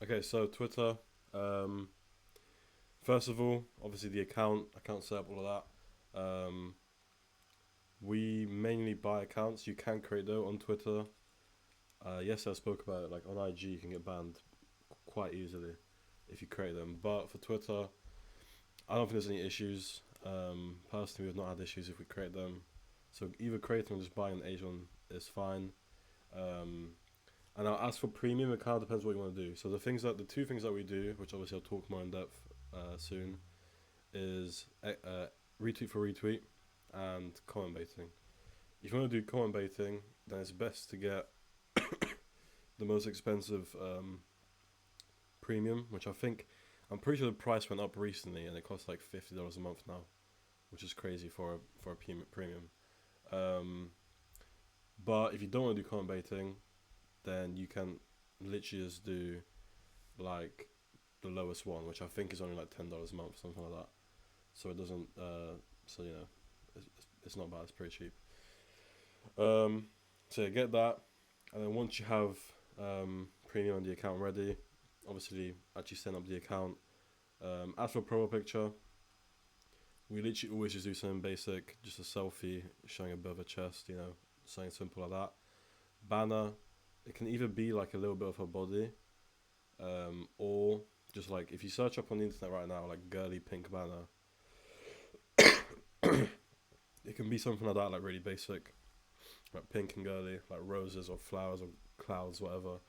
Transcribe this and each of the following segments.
Okay, so Twitter. Um, First of all, obviously the account setup, all of that. We mainly buy accounts. You can create though on Twitter. Yes, I spoke about it. Like on IG, you can get banned quite easily if you create them. But for Twitter, I don't think there's any issues. Personally, we've not had issues if we create them. So either creating or just buying an age one is fine. Um, and now as for premium, it kind of depends what you want to do. So the two things that we do, which obviously I'll talk more in depth soon, is retweet for retweet and comment baiting. If you want to do comment baiting, then it's best to get the most expensive premium, which I'm pretty sure the price went up recently, and it costs like $50 a month now, which is crazy for a premium. Um, but if you don't want to do comment baiting, then you can literally just do like the lowest one, which I think is only like $10 a month, something like that. So it doesn't. So it's not bad. It's pretty cheap. Um, so yeah, get that, and then once you have premium on the account ready, obviously actually set up the account. As for profile picture, we literally always just do something basic, just a selfie showing a bit of a chest, something simple like that. Banner, it can either be like a little bit of her body, or just like if you search up on the internet right now, like girly pink banner, it can be something like that, like really basic, like pink and girly, like roses or flowers or clouds, whatever.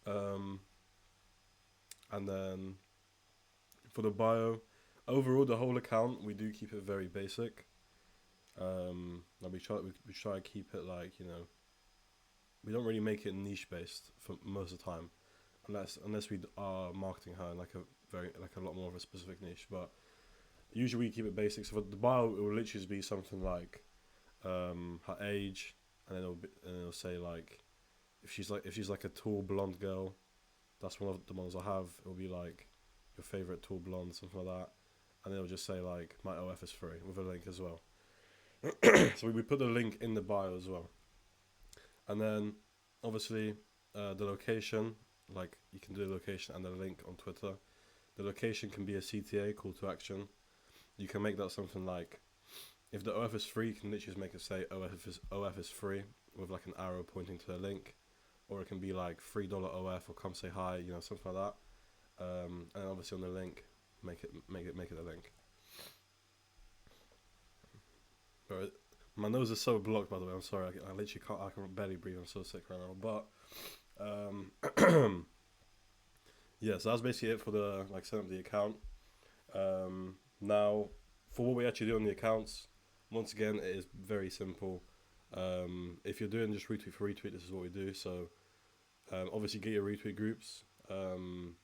um, and then for the bio, overall the whole account we do keep it very basic. Like we try to keep it like we don't really make it niche based for most of the time, unless we are marketing her in like a lot more of a specific niche. But usually we keep it basic. So for the bio, it will literally just be something like her age, and then it'll say like if she's like a tall blonde girl, that's one of the ones I have. It'll be like your favorite tall blonde, something like that, and it'll just say like my OF is free with a link as well. So we put the link in the bio as well, and then obviously the location, like you can do the location and the link on Twitter. The location can be a CTA, call to action. You can make that something like if the OF is free, you can literally just make it say OF is free with like an arrow pointing to the link, or it can be like $3 OF or come say hi, something like that. And obviously on the link, make it a link. But my nose is so blocked, by the way. I'm sorry. I literally can't. I can barely breathe. I'm so sick right now. But yeah, so that's basically it for the like setting up the account. Now, for what we actually do on the accounts, once again, it is very simple. If you're doing just retweet for retweet, this is what we do. So obviously get your retweet groups. One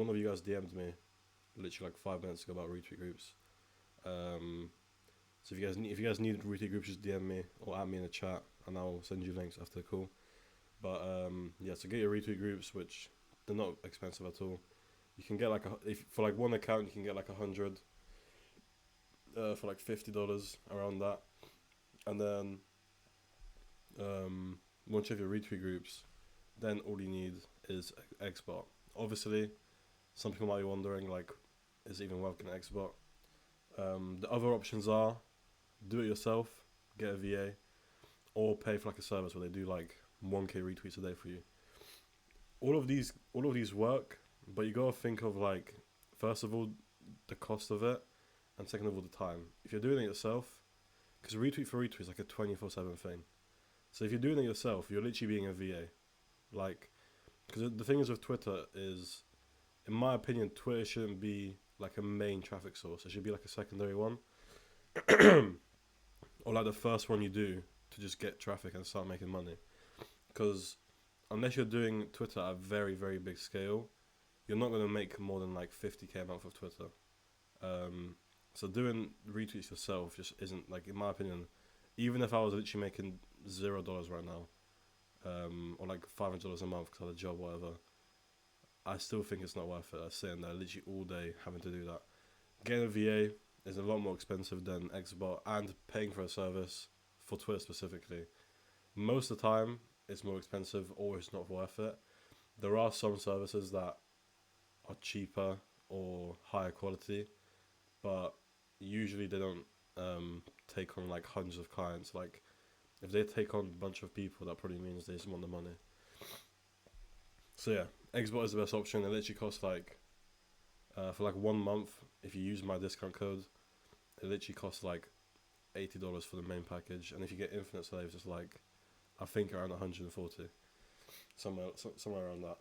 of you guys DM'd me literally like 5 minutes ago about retweet groups. So if you guys need retweet groups, just DM me or add me in the chat, and I'll send you links after the call. But yeah, so get your retweet groups, which they're not expensive at all. You can get like if for like one account you can get like 100 for like $50 around that, and then once you have your retweet groups, then all you need is Xbot. Obviously, some people might be wondering like, is it even worth getting Xbot? The other options are do it yourself, get a VA, or pay for like a service where they do like 1K retweets a day for you. All of these work, but you gotta think of like, first of all, the cost of it, and second of all, the time. If you're doing it yourself, because retweet for retweet is like a 24/7 thing. So if you're doing it yourself, you're literally being a VA. Like, because the thing is with Twitter is, in my opinion, Twitter shouldn't be like a main traffic source. It should be like a secondary one, or like the first one you do to just get traffic and start making money. Because unless you're doing Twitter at a very, very big scale, you're not going to make more than like 50K a month of Twitter. So doing retweets yourself just isn't, like, in my opinion, even if I was literally making $0 right now, or like $500 a month because I had a job, whatever, I still think it's not worth it. I'm sitting there literally all day having to do that. Getting a VA is a lot more expensive than Xbot, and paying for a service for Twitter specifically. Most of the time, it's more expensive or it's not worth it. There are some services that are cheaper or higher quality, but usually they don't take on like hundreds of clients. Like if they take on a bunch of people, that probably means they just want the money. So yeah, Xbot is the best option. It literally costs like for like 1 month. If you use my discount code, it literally costs like $80 for the main package, and if you get infinite slaves, it's like I think around 140, somewhere around that.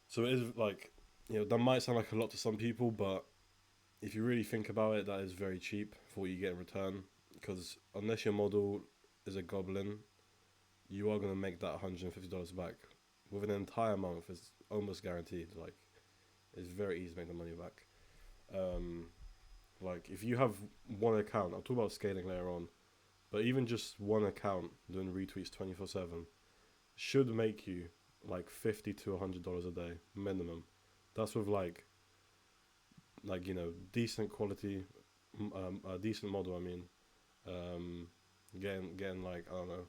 So it is like, that might sound like a lot to some people, but if you really think about it, that is very cheap for what you get in return. Because unless your model is a goblin, you are gonna make that $150 back within an entire month. It's almost guaranteed. Like it's very easy to make the money back. Like if you have one account, I'll talk about scaling later on, but even just one account doing retweets 24/7 should make you like $50 to $100 a day minimum. That's with decent quality, a decent model. I mean, getting like I don't know,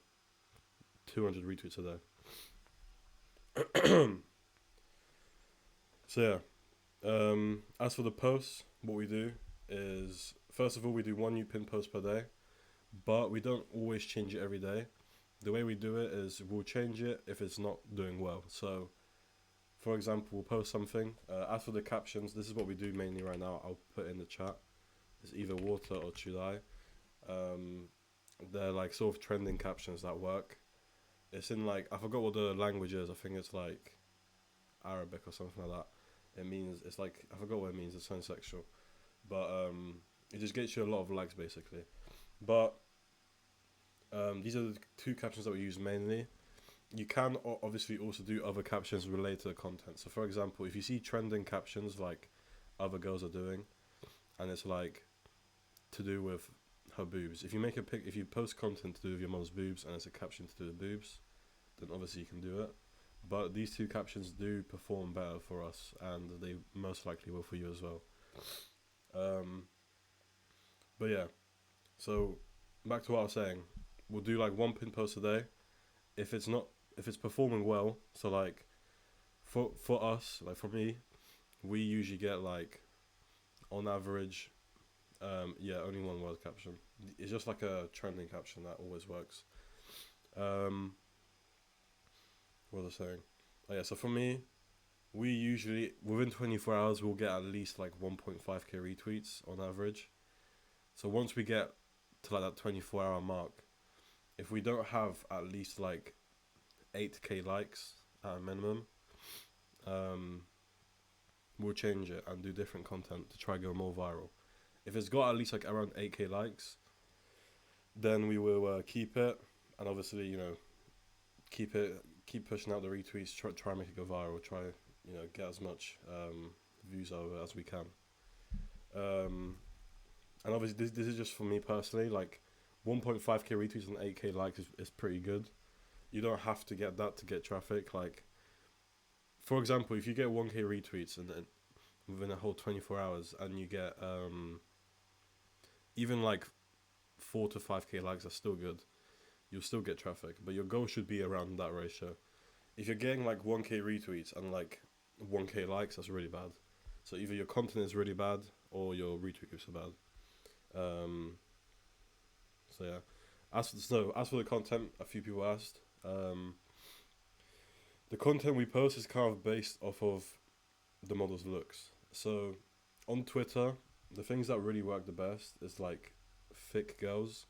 200 retweets a day. So yeah, as for the posts, what we do is first of all we do one new pin post per day, but we don't always change it every day. The way we do it is we'll change it if it's not doing well. So, for example, we'll post something. As for the captions, this is what we do mainly right now. I'll put in the chat. It's either water or chulai. They're like sort of trending captions that work. It's in like, I forgot what the language is. I think it's like Arabic or something like that. It means, it's like, I forgot what it means. It's something sexual. But it just gets you a lot of likes basically. But these are the two captions that we use mainly. You can obviously also do other captions related to the content. So for example, if you see trending captions like other girls are doing, and it's like to do with her boobs. If you make if you post content to do with your mom's boobs and it's a caption to do with boobs, then obviously you can do it. But these two captions do perform better for us, and they most likely will for you as well. But yeah, so back to what I was saying. We'll do like one pin post a day. If it's performing well, so like for us, like for me, we usually get like on average, only one word caption. It's just like a trending caption that always works. What was I saying? Oh yeah, so for me, we usually within 24 hours we'll get at least like 1.5k retweets on average. So once we get to like that 24-hour mark, if we don't have at least like 8k likes at a minimum, we'll change it and do different content to try to go more viral. If it's got at least like around 8k likes, then we will keep it, and obviously keep pushing out the retweets, try and make it go viral, try get as much views over as we can. And obviously this is just for me personally, like 1.5k retweets and 8k likes is pretty good. You don't have to get that to get traffic. Like, for example, if you get 1k retweets and then within a whole 24 hours and you get even like 4 to 5k likes, that's still good. You'll still get traffic, but your goal should be around that ratio. If you're getting like 1k retweets and like 1k likes, that's really bad. So either your content is really bad or your retweet groups are bad. So yeah. As for the content, a few people asked. The content we post is kind of based off of the model's looks. So on Twitter, the things that really work the best is like thick girls,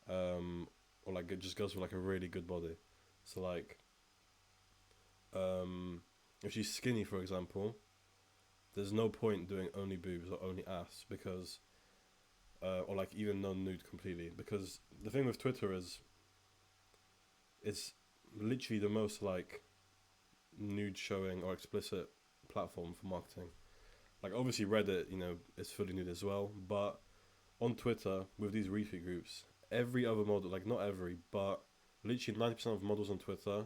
or like just girls with like a really good body. So like, if she's skinny, for example, there's no point doing only boobs or only ass because, or like even non-nude completely, because the thing with Twitter is, it's literally the most like nude showing or explicit platform for marketing. Like obviously Reddit, is fully nude as well, but on Twitter with these retweet groups, every other model, like not every, but literally 90% of models on Twitter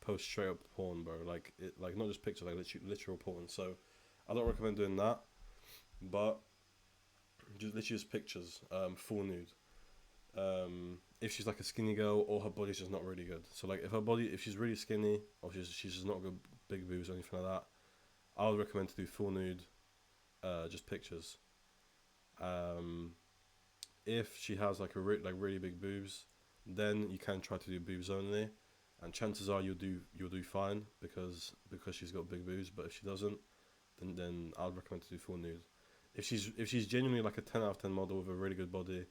post straight up porn, bro. Like not just pictures, like literal porn. So I don't recommend doing that, but just literally just pictures, full nude. If she's like a skinny girl or her body's just not really good. So like if she's really skinny or she's just not got big boobs or anything like that, I would recommend to do full nude, just pictures. Um, if she has like like really big boobs, then you can try to do boobs only, and chances are you'll do fine because she's got big boobs. But if she doesn't, then I'd recommend to do full nude. If she's genuinely like a 10 out of 10 model with a really good body,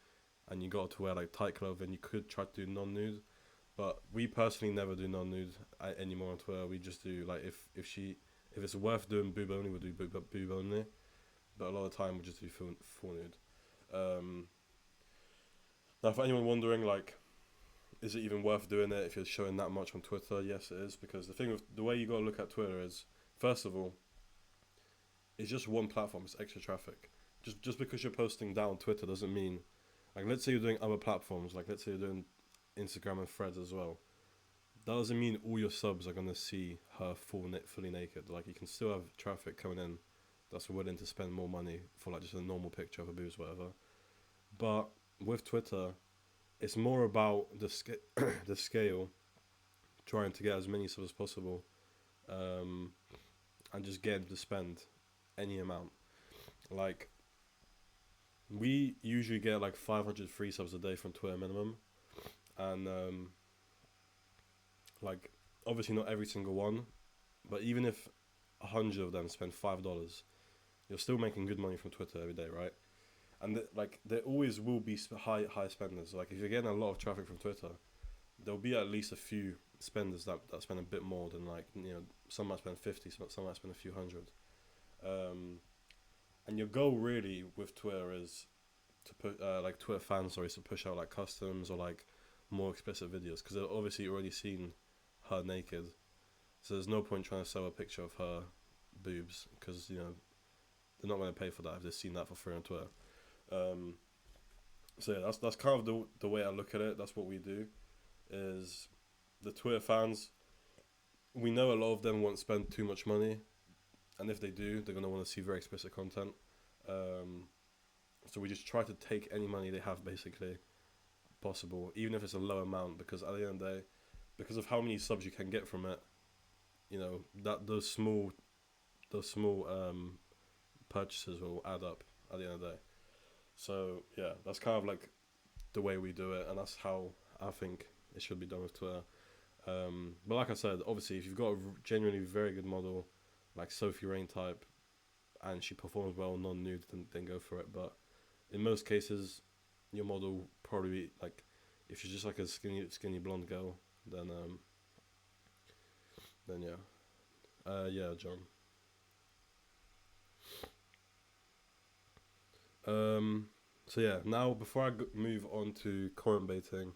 and you got to wear like tight clothing, you could try to do non-nude. But we personally never do non-nude anymore on Twitter. We just do like if it's worth doing boob only, we'll do boob only. But a lot of the time we just do full nude. Um, Now, for anyone wondering, like, is it even worth doing it if you're showing that much on Twitter? Yes, it is, because the thing with the way you got to look at Twitter is, first of all, it's just one platform. It's extra traffic. Just because you're posting that on Twitter doesn't mean, like, let's say you're doing other platforms, like let's say you're doing Instagram and Threads as well. That doesn't mean all your subs are gonna see her fully naked. Like, you can still have traffic coming in that's willing to spend more money for like just a normal picture of her boobs, whatever. But with Twitter, it's more about the scale, trying to get as many subs as possible, um, and just get them to spend any amount. Like, we usually get like 500 free subs a day from Twitter minimum, and like obviously not every single one, but even if 100 of them spend $5, you're still making good money from Twitter every day, right? And like there always will be high spenders. Like if you're getting a lot of traffic from Twitter, there'll be at least a few spenders that spend a bit more than, like, you know, some might spend 50, some might spend a few hundred. And your goal really with Twitter is to put like Twitter fans, sorry, is to push out like customs or like more explicit videos, because they've obviously already seen her naked, so there's no point trying to sell a picture of her boobs, because you know they're not going to pay for that if they've seen that for free on Twitter. Um, so yeah, that's kind of the way I look at it. That's what we do. Is the Twitter fans, we know a lot of them won't spend too much money, and if they do, they're gonna want to see very explicit content. Um, so we just try to take any money they have, basically, possible, even if it's a low amount, because at the end of the day, because of how many subs you can get from it, you know that those small purchases will add up at the end of the day. So yeah, that's kind of like the way we do it, and that's how I think it should be done with Twitter. But like I said, obviously, if you've got a genuinely very good model, like Sophie Rain type, and she performs well non-nude, then go for it. But in most cases, your model probably, like, if she's just like a skinny blonde girl, then yeah, yeah, John. So yeah, now before I move on to comment baiting,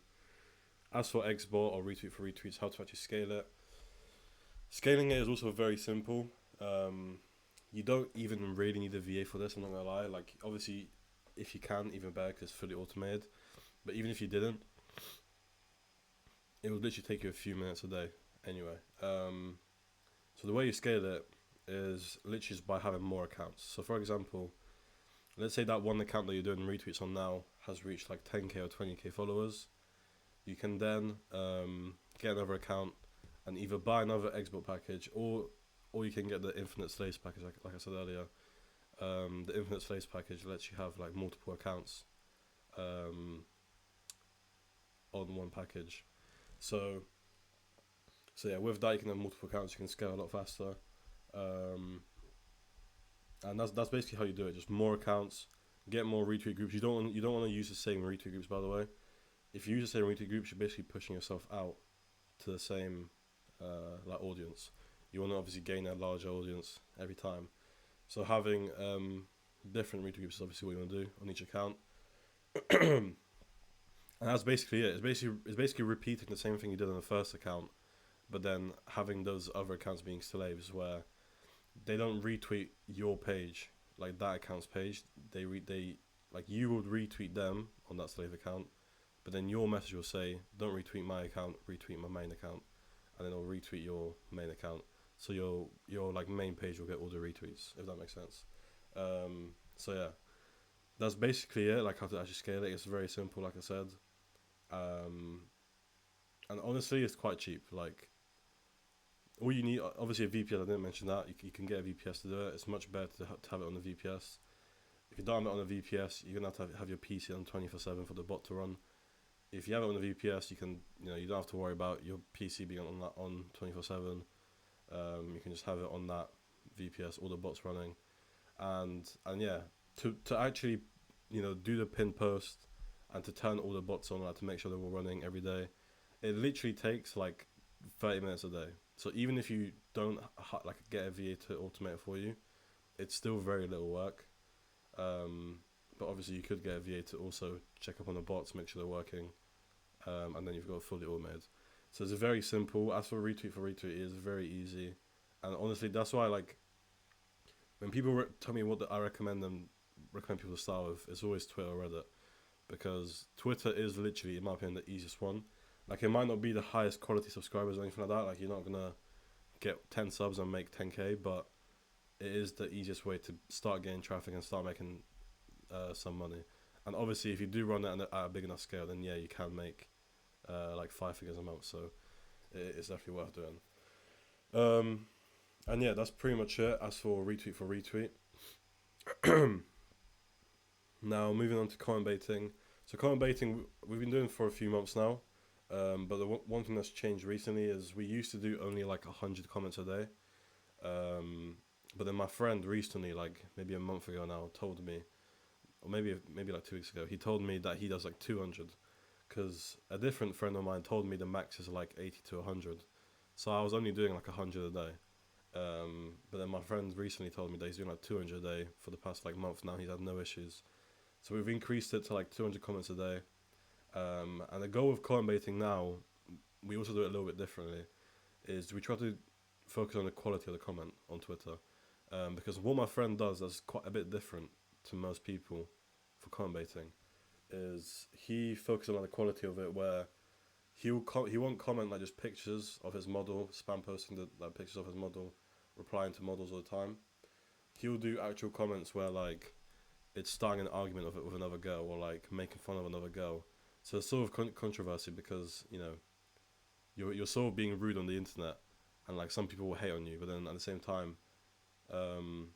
as for export or retweet for retweets, how to actually scale it. Scaling it is also very simple. You don't even really need a VA for this, I'm not gonna lie. Like, obviously, if you can, even better because it's fully automated. But even if you didn't, it would literally take you a few minutes a day anyway. So the way you scale it is literally just by having more accounts. So for example, let's say that one account that you're doing retweets on now has reached like 10k or 20k followers. You can then get another account and either buy another export package, or you can get the infinite slaves package, like I said earlier. The infinite slaves package lets you have like multiple accounts on one package. So yeah, with that you can have multiple accounts. You can scale a lot faster, and that's basically how you do it. Just more accounts, get more retweet groups. You don't want to use the same retweet groups, by the way. If you use the same retweet groups, you're basically pushing yourself out to the same like audience. You want to obviously gain a larger audience every time. So having different retweet groups is obviously what you want to do on each account. And that's basically it. It's basically repeating the same thing you did on the first account, but then having those other accounts being slaves, where they don't retweet your page, like that account's page. They like, you would retweet them on that slave account, but then your message will say, "Don't retweet my account, retweet my main account," and then it'll retweet your main account. So your like main page will get all the retweets, if that makes sense. So yeah, that's basically it. Like, how to actually scale it. It's very simple, like I said. Um, and honestly, it's quite cheap. Like all you need, obviously a VPS. I didn't mention that. You can get a VPS to do it. It's much better to have it on the VPS. If you don't have it on a VPS, you're gonna have to have your PC on 24/7 for the bot to run. If you have it on a VPS, you don't have to worry about your PC being on that on 24/7. You can just have it on that VPS, all the bots running, and yeah, to actually, do the pin post and to turn all the bots on, like to make sure they're all running every day. It literally takes like 30 minutes a day. So even if you don't like get a VA to automate it for you, it's still very little work. But obviously you could get a VA to also check up on the bots, make sure they're working, and then you've got fully automated. So it's very simple. As for retweet, it is very easy, and honestly, that's why like when people tell me what I recommend people to start with, it's always Twitter or Reddit, because Twitter is literally, in my opinion, the easiest one. Like it might not be the highest quality subscribers or anything like that. Like you're not gonna get 10 subs and make 10k, but it is the easiest way to start getting traffic and start making some money. And obviously, if you do run it at a big enough scale, then yeah, you can make like 5 figures a month. So it's definitely worth doing. And yeah, that's pretty much it. As for retweet. Now moving on to comment baiting. So comment baiting, we've been doing for a few months now. But the one thing that's changed recently is we used to do only like 100 comments a day. But then my friend recently, like maybe a month ago now, told me, or maybe like 2 weeks ago, he told me that he does like 200, because a different friend of mine told me the max is like 80 to 100. So I was only doing like 100 a day. But then my friend recently told me that he's doing like 200 a day for the past like month now. He's had no issues. So we've increased it to like 200 comments a day. And the goal of comment baiting now, we also do it a little bit differently, is we try to focus on the quality of the comment on Twitter. Because what my friend does that's quite a bit different to most people for comment baiting is he focuses on the quality of it, where he won't comment like just pictures of his model, spam posting the like pictures of his model, replying to models all the time. He'll do actual comments where like it's starting an argument of it with another girl, or like making fun of another girl. So it's sort of controversy, because you're sort of being rude on the internet, and like some people will hate on you, but then at the same time, there'll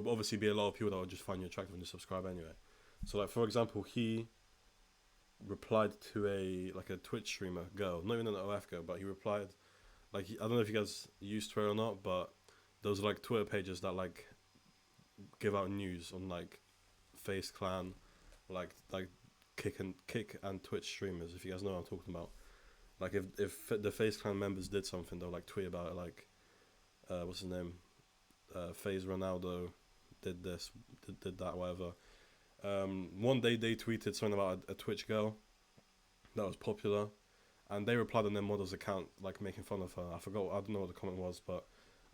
obviously be a lot of people that will just find you attractive and just subscribe anyway. So like for example, he replied to a Twitch streamer girl, not even an OF girl, but he replied like I don't know if you guys use Twitter or not, but those are like Twitter pages that like give out news on like FaZe Clan, like Kick and Twitch streamers. If you guys know what I'm talking about, like if the FaZe Clan members did something, they'll like tweet about it. Like what's his name? FaZe Ronaldo did this, did that, whatever. One day they tweeted something about a Twitch girl that was popular, and they replied on their model's account like making fun of her. I don't know what the comment was, but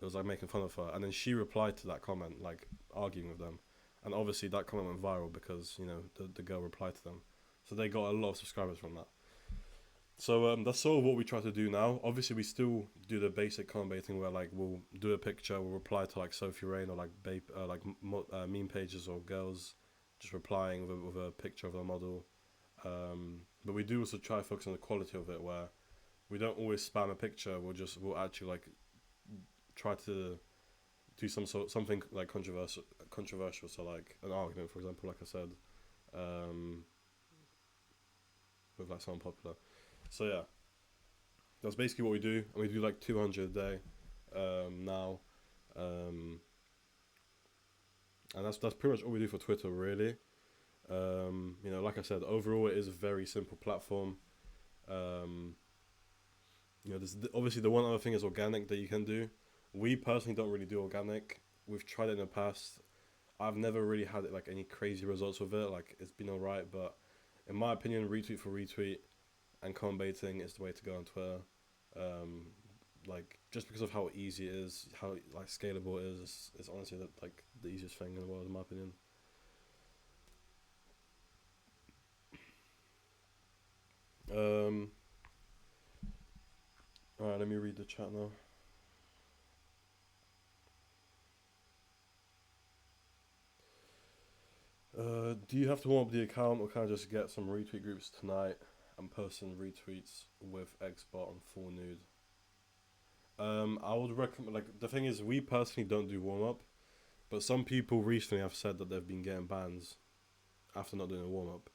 it was like making fun of her. And then she replied to that comment like arguing with them, and obviously that comment went viral because the girl replied to them, so they got a lot of subscribers from that. So that's sort of what we try to do now. Obviously, we still do the basic comment baiting where like we'll do a picture, we'll reply to like Sophie Rain or like meme pages or girls just replying with a picture of a model. But we do also try to focus on the quality of it, where we don't always spam a picture. We'll actually like try to do something like controversial. So like an argument, for example, like I said, with like someone popular. So yeah, that's basically what we do, and we do like 200 a day now, and that's pretty much all we do for Twitter, really. Like I said, overall it is a very simple platform. There's obviously the one other thing is organic that you can do. We personally don't really do organic. We've tried it in the past. I've never really had like any crazy results with it. Like it's been alright, but in my opinion, retweet for retweet and comment baiting is the way to go on Twitter. Like just because of how easy it is, how like scalable it is, it's honestly the easiest thing in the world, in my opinion. Alright, let me read the chat now. Do you have to warm up the account, or can I just get some retweet groups tonight and post some retweets with Xbot and full nude? I would recommend. Like the thing is, we personally don't do warm up, but some people recently have said that they've been getting bans after not doing a warm up.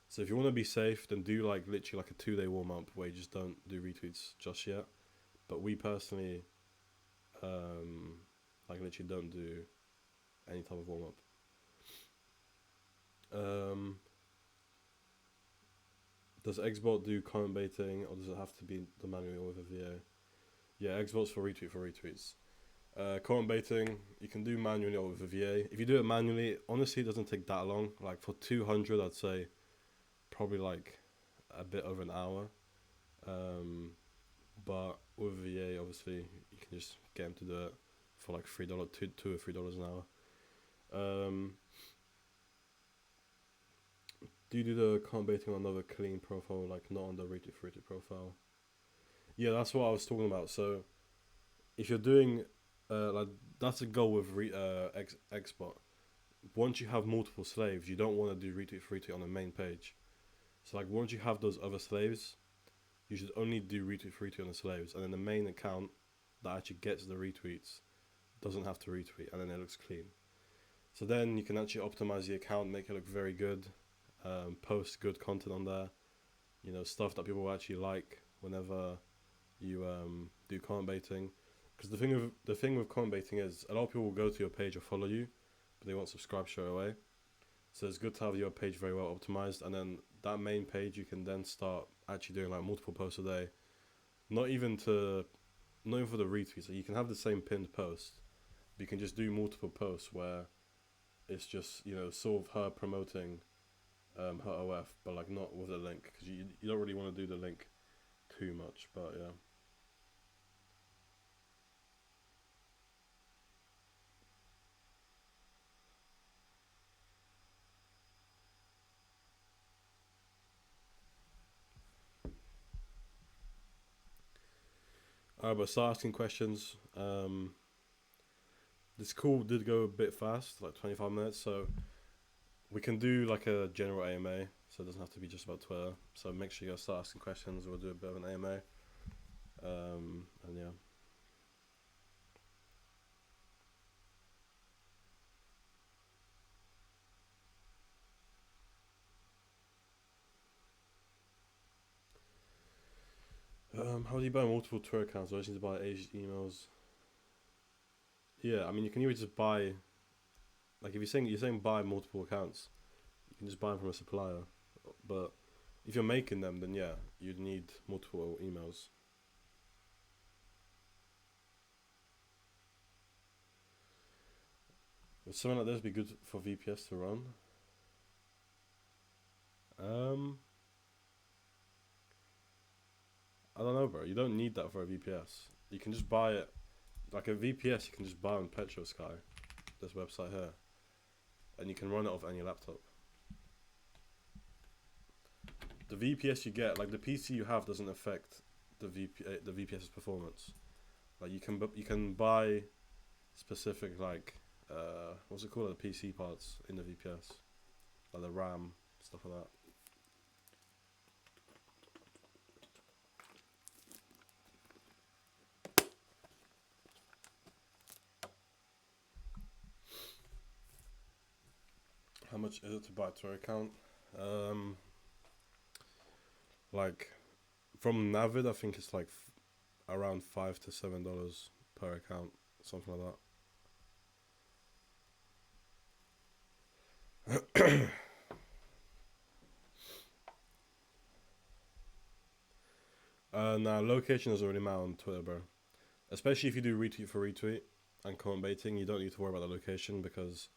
So if you want to be safe, then do like literally like a 2 day warm up where you just don't do retweets just yet. But we personally, like literally don't do any type of warm up. Does Xbot do comment baiting, or does it have to be the manual or with a VA? Yeah, Xbot's for retweets. Comment baiting, you can do manually or with a VA. If you do it manually, honestly, it doesn't take that long. Like for 200, I'd say probably like a bit over an hour. But with a VA, obviously, you can just get them to do it for like $3, $2 or $3 an hour. Do you do the comment baiting on another clean profile, like not on the retweet profile? Yeah, that's what I was talking about. So if you're doing, like that's a goal with Xbot. Once you have multiple slaves, you don't want to do retweet on the main page. So like once you have those other slaves, you should only do retweet on the slaves, and then the main account that actually gets the retweets doesn't have to retweet, and then it looks clean. So then you can actually optimize the account, make it look very good, post good content on there, you know, stuff that people will actually like whenever you do comment baiting. Because the thing with comment baiting is a lot of people will go to your page or follow you, but they won't subscribe straight away. So it's good to have your page very well optimized, and then that main page you can then start actually doing like multiple posts a day. Not even for the retweets. So you can have the same pinned post, but you can just do multiple posts where it's just, you know, sort of her promoting her OF, but like not with the link, because you don't really want to do the link too much. But yeah. Alright, but start asking questions. This call did go a bit fast, like 25 minutes, so we can do like a general AMA, so it doesn't have to be just about Twitter. So make sure you guys start asking questions. We'll do a bit of an AMA. And yeah. How do you buy multiple Twitter accounts? Do I just need to buy aged emails? Yeah, I mean, you can either just buy, like if you're saying buy multiple accounts, you can just buy them from a supplier. But if you're making them, then yeah, you'd need multiple emails. Would something like this be good for VPS to run? Um, I don't know, bro. You don't need that for a VPS. You can just buy it, like a VPS. You can just buy on PetroSky, this website here, and you can run it off any laptop. The VPS you get, like the PC you have, doesn't affect the VPS's performance. Like you can buy specific like what's it called, the PC parts in the VPS, like the RAM, stuff like that. How much is it to buy a Twitter account? Like from Navid, I think it's like around $5 to $7 per account, something like that. Nah, location doesn't really matter on Twitter, bro. Especially if you do retweet for retweet and comment baiting, you don't need to worry about the location because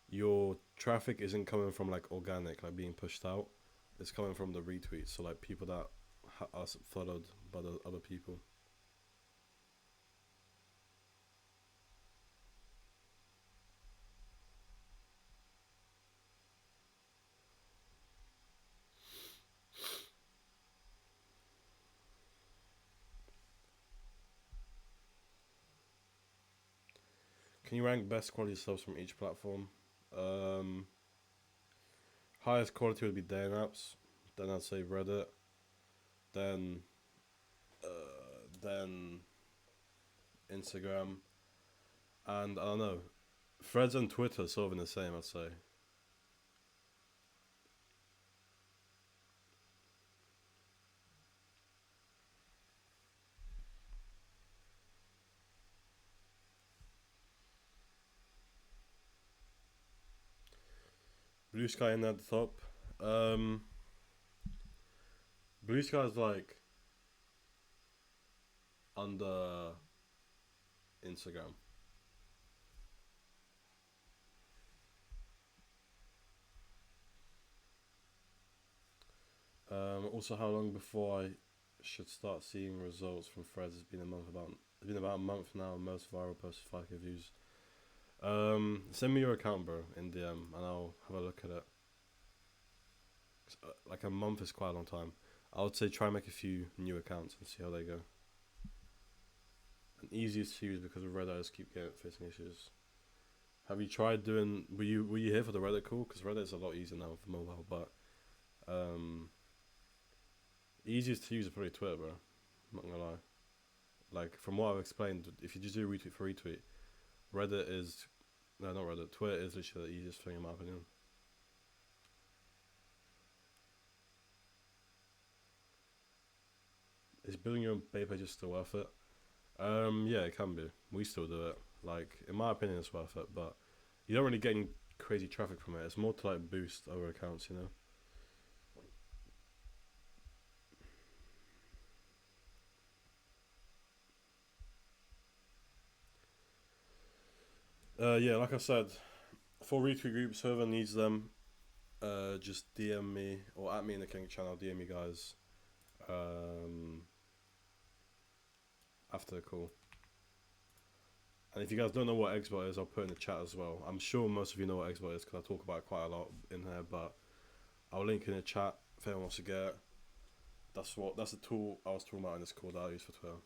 your traffic isn't coming from like organic, like being pushed out. It's coming from the retweets, so like people that are followed by the other people. Can you rank best quality subs from each platform? Um, Highest quality would be dating apps. Then I'd say Reddit. Then, then Instagram, and I don't know, Threads and Twitter are sort of in the same. I'd say. Blue Sky in at the top. Um, Blue Sky is like under Instagram. Also, how long before I should start seeing results from Threads? It's been about a month now. Most viral posts 5K views. Send me your account, bro, in DM, and I'll have a look at it. Like a month is quite a long time. I would say try and make a few new accounts and see how they go. And easiest to use because of Reddit, I just keep facing issues. Have you tried doing? Were you here for the Reddit call? Because Reddit is a lot easier now for mobile, but um, easiest to use is probably Twitter, bro. I'm not gonna lie. Like from what I've explained, if you just do retweet for retweet, Reddit is no, not Reddit. Twitter is literally the easiest thing in my opinion. Is building your own bait page still worth it? Yeah, it can be. We still do it. Like in my opinion, it's worth it, but you don't really get any crazy traffic from it. It's more to like boost other accounts, you know. Yeah, like I said, for retweet groups, whoever needs them, just DM me or at me in the King channel. DM me guys. Um, After the call. And if you guys don't know what Xbot is, I'll put in the chat as well. I'm sure most of you know what Xbot is because I talk about it quite a lot in here, but I'll link in the chat if anyone wants to get it. That's the tool I was talking about in this call that I use for Twitter.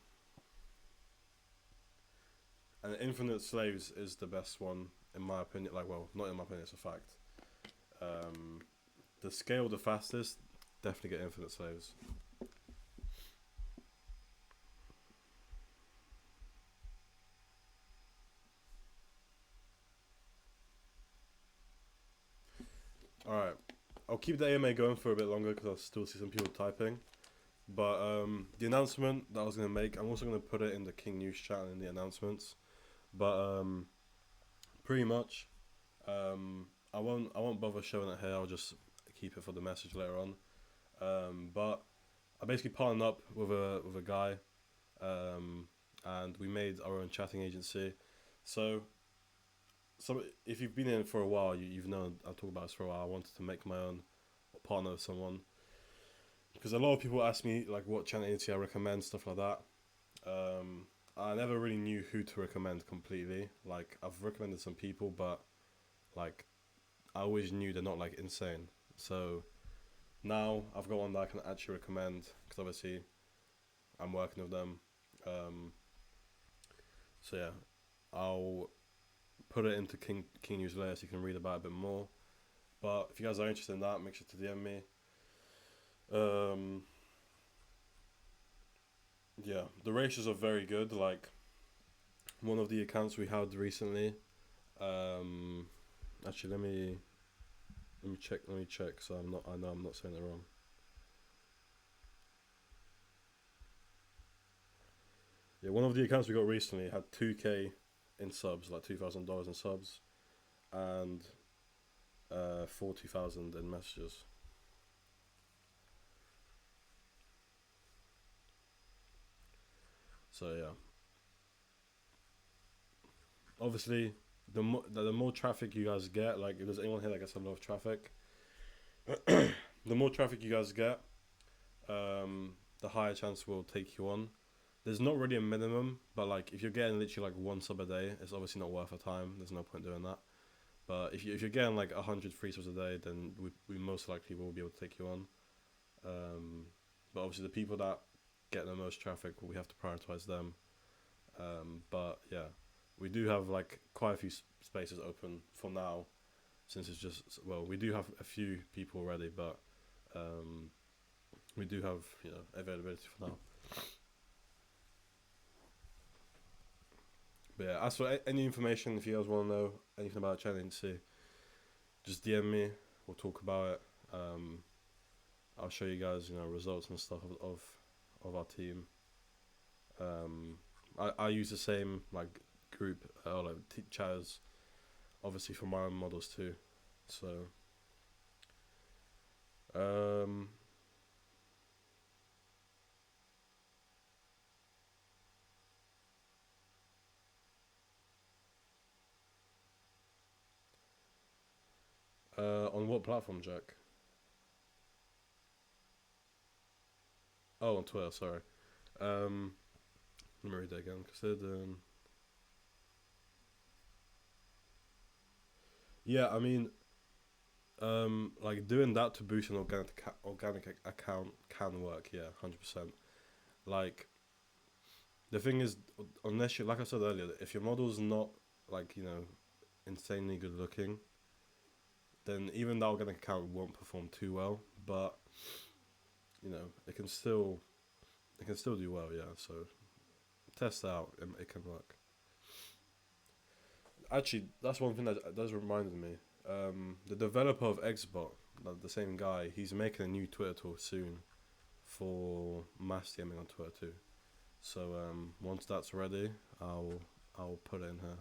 And Infinite Slaves is the best one in my opinion. Like, well, not in my opinion, it's a fact. Um, the scale the fastest, definitely get Infinite Slaves. Alright, I'll keep the AMA going for a bit longer because I'll still see some people typing. But the announcement that I was going to make, I'm also going to put it in the King News chat and in the announcements. But pretty much, I won't bother showing it here. I'll just keep it for the message later on. But I basically partnered up with a guy, and we made our own chatting agency. So if you've been in it for a while, you've known I talk about this for a while. I wanted to make my own or partner with someone because a lot of people ask me like what channel agency I recommend, stuff like that. I never really knew who to recommend completely. Like I've recommended some people, but like I always knew they're not like insane. So now I've got one that I can actually recommend because obviously I'm working with them. Um, so yeah, I'll put it into King News later so you can read about it a bit more. But if you guys are interested in that, make sure to DM me. Um, yeah, the ratios are very good. Like one of the accounts we had recently. Um, Actually, let me check. Let me check. So I know I'm not saying it wrong. Yeah, one of the accounts we got recently had 2K in subs, like $2,000 in subs, and 40,000 in messages. So yeah, obviously the more traffic you guys get, like if there's anyone here that gets a lot of traffic, the more traffic you guys get, the higher chance we'll take you on. There's not really a minimum, but like if you're getting literally like one sub a day, it's obviously not worth our time. There's no point doing that. But if you're getting like 100 free subs a day, then we most likely will be able to take you on. Um, but obviously the people that get the most traffic, we have to prioritize them. But yeah, we do have like quite a few spaces open for now. since it's just, well, we do have a few people already, but we do have, availability for now. But yeah, as for any information, if you guys want to know anything about China Agency, just DM me. We'll talk about it. I'll show you guys, results and stuff of our team. I use the same like group or like chatters, obviously for my own models too. So um, on what platform, Jack? Oh, on Twitter. Sorry. Um, Let me read that again. Consider. Yeah, I mean, like doing that to boost an organic account can work. Yeah, 100%. Like the thing is, unless you, like I said earlier, if your model's not like insanely good looking, then even that organic account won't perform too well. But it can still do well. Yeah, so test it out. It can work. Actually, that's one thing that does reminded me. The developer of Xbot, the same guy, he's making a new Twitter tool soon for mass DMing on Twitter too. So once that's ready, I'll put it in here.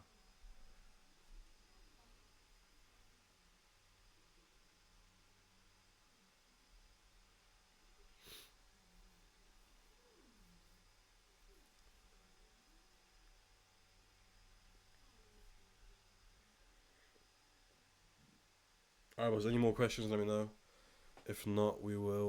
Alright, was there any more questions? Let me know. If not, we will